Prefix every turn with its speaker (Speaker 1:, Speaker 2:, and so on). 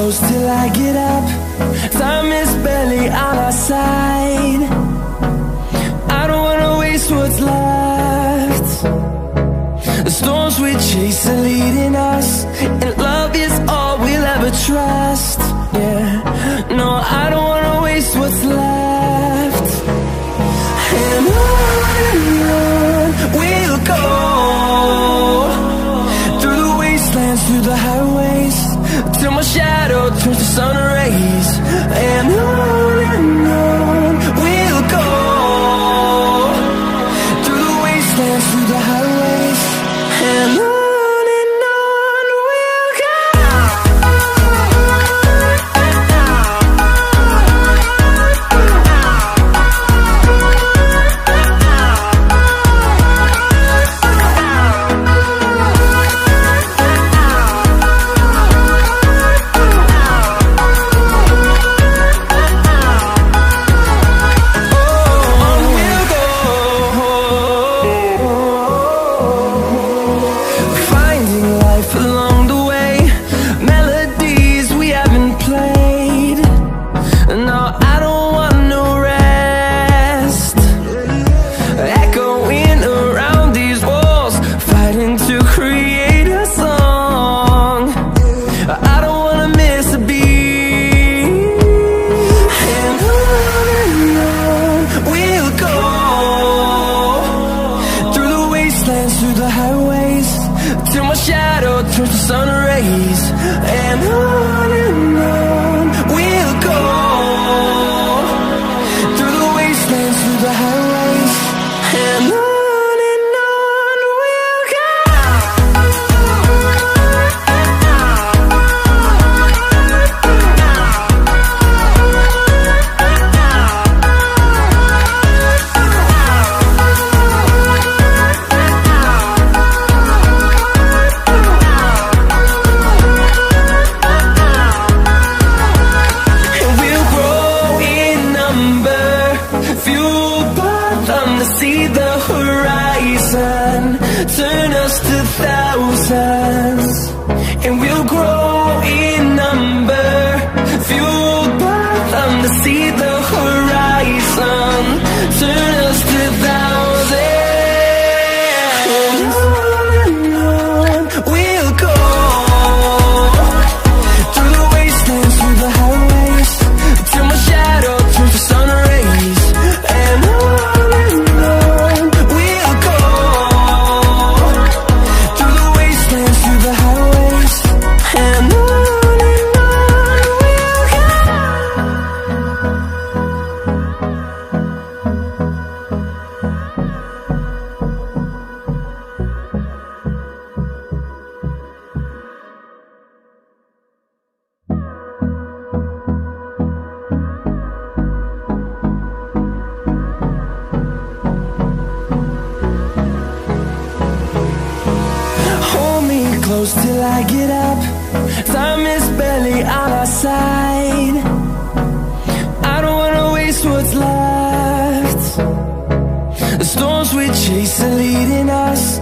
Speaker 1: close till I get up. Time is barely on our side. I don't wanna waste what's left. The storms we chase are leading us, and love is all we'll ever trust. Yeah, no, I don't wanna waste what's left. And on we'll go, through the wastelands, through the highways, till my shadow turns to sun rays. And on we'll go, through the wastelands, through the highways, and on we'll go. Through the highways, till my shadow turns to sun rays. And on we'll go, through the wastelands, through the highways, and on we'll go. See the horizon, turn us to thousands, and we'll grow in number, fueled by them to see the horizon, turn us to thousands. And on we'll go, through the wastelands, through the highways, till my shadow turns to sun rays. And close till I get up. Time is barely on our side. I don't wanna waste what's left. The storms we chase are leading us,